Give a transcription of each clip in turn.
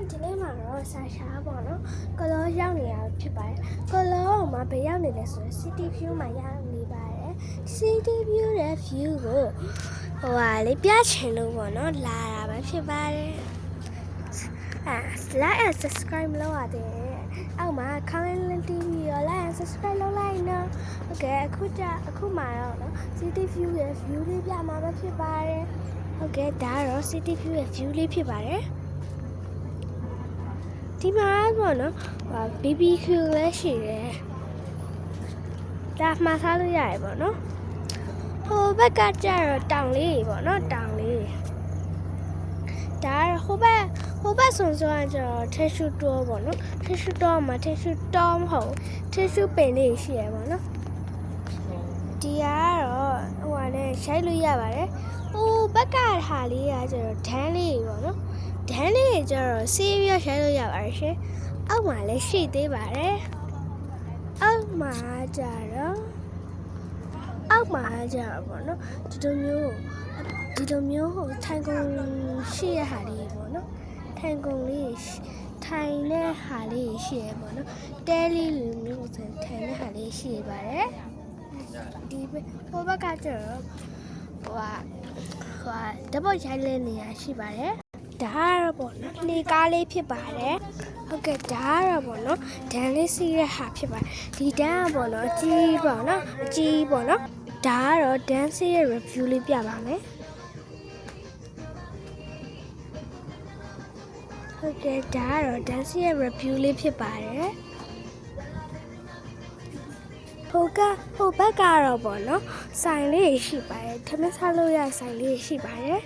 ဒီနေ့မှာတော့ဆာရှာပေါ့နော်ကလောရောက်နေရဖြစ်ပါတယ်ကလောမှာဘယ်ရောက်နေလဲဆိုတော့ City View မှာရောက်နေပါတယ် City View ရဲ့ view ကိုဟိုဟာလေးပြချင်လို့ပေါ့နော်လာတာပဲဖြစ်ပါတယ်like and subscribe လုပ်ရတယ်အောက်မှာ comment လေးတီးပြီးတော့ like and subscribe လုပ်လိုက်နော်โอเคအခုမှတော့နော် City View ရဲ့ view လေးပြမှာပဲဖြစ်ပါတယ်โอเคဒါကတော့ City View ရဲ့ view လေးဖြစ်ပါတယ်ဒီမှာပေါ့နော် BBQ လည်းရှိတယ်ဒါမှထားလို့ရတယ်ပေါ့နော်ဟိုဘက်ကကျတော့တောင်လေးပေါ့နော်တောင်လေးဒါဟိုဘက်ဆိုရင်ကျတော့ tissue door ပေါ့နော် tissue door မှာ tissue door မဟုတ် tissue ပင်လေးရှိရပေါ့နော်ဒီကတော့ဟိုဟာနဲ့ရှိုက်လို့ရပါတယ်ဟိုဘက်ကဟာလေးကကျတော့ဒန်းလေးပေါ့နော်ဒန်းလေးကျတော့ဆေးပြီးရှိုက်လို့ရပါတယ်ရှင်အောက်မှာလည်းရှိသေးပါတယ်အောက်မှာကျတော့ပေါ့နော်ဒီလိုမျိုးဟိုထိုင်ကုန်ရှိရဟာလေးပေါ့နော်ထိုင်ကုန်လေးထိုင်တဲ့ဟာလေးရှိရပေါ့နော်တဲလေးလိုမျိုးဆိုထိုင်တဲ့ဟာလေးရှိရပါတယ်ဒီဟိုဘက်ကကျတော့ဟိုဓာတ်ပုံရိုက်တဲ့နေရာရှိပါတယ်ဒါကတော့ပေါ့နော်လေကားလေးဖြစ်ပါတယ်ဟုတ်ကဲ့ဒါကတော့ပေါ့နော်ဒန်လေးစီးတဲ့ဟာဖြစ်ပါတယ်ဒီဒန်ကပေါ့နော်အကြီးပေါ့နော်ဒါကတော့ dance ရဲ့ review လေးပြပါမယ်ဟုတ်ကဲ့ဒါကတော့ dance ရဲ့ review လေးဖြစ်ပါတယ်ဟိုဘက်ကတော့ပေါ့နော်ဆိုင်လေးရှိပါတယ်ထမင်းစားလို့ရဆိုင်လေးရှိပါတယ်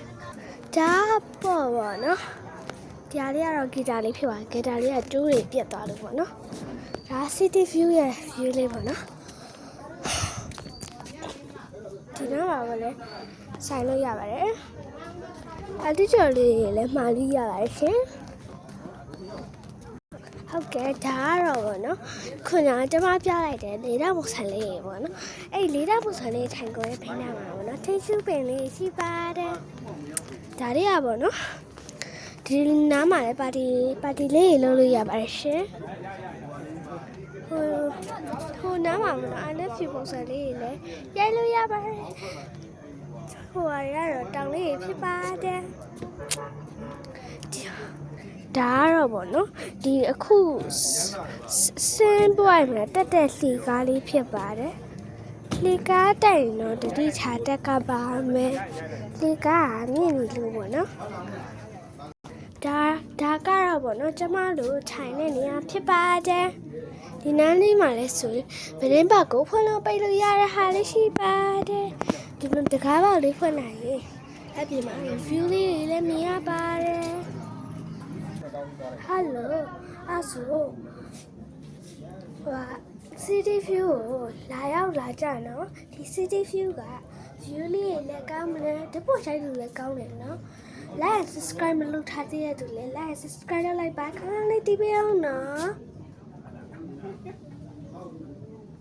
ဒါပေါ့နော်ဒီဟာလေးကတော့ဂီတာလေးဖြစ်ပါတယ်ဂီတာလေးကတူးတွေပြတ်သွားလို့ပေါ့နော်ဒါ City View ရဲ့ view လေးပေါ့နော်ဒီနားမှာပဲလေဆိုင်လို့ရပါတယ်အတိကျော်လေးလည်းမှားလို့ရပါတယ်ရှင်ဟုတ်ကဲ့ဒါကတော့ပေါ့နော်ခုနကကျွန်မပြလိုက်တယ်လေတာပုံစံလေးပေါ့နော်အဲ့လေတာပုံစံလေးထိုင်ကုန်ရဲ့ဖိနေမှာပေါ့နော်ထိတ်စုပင်လေးရှိပါတယ်ဒါတွေကပေါ့နော်ဒီနားမှာလည်းပါတီလေးလုပ်လို့ရပါတယ်ရှင်ဟိုနားမှာပေါ့နော်အဲ့ဒီပုံစံလေးလည်းရိုက်လို့ရပါတယ်ဟိုရတော့တောင်လေးဖြစ်ပါတယ်ဒါကတော့ပေါ့နော်ဒီအခုစင်းပွိုင်းမှာတက်လှီကားလေးဖြစ်ပါတယ်လှီကားတိုင်တော့တတိချာတက်ကပါမယ်လှီကားမြင့်နေလို့ပေါ့နော်ဒါကတော့ပေါ့နော်ကျမတို့ထိုင်တဲ့နေရာဖြစ်ပါတယ်ဒီနားလေးမှာလဲဆိုရင်ဗရင်ဘက်ကိုဖွင့်လို့ပိတ်လို့ရတဲ့ဟာလေးရှိပါတယ်ဒီလိုတကားပေါက်လေးဖွင့်နိုင်ရင်အပြင်မှာ view လေးတွေလည်းမြင်ရပါတယ် Hello အဆူCity View ကိုလာကြနော်ဒီ City View က view လေးလည်းကောင်းတယ်ဓာတ်ပုံရိုက်လို့လည်းကောင်းတယ်နော် like and subscribe မလုပ်ထားသေးတဲ့သူလည်း like and subscribe လုပ်လိုက်ပါခဏလေးတီးပေးအောင်နော်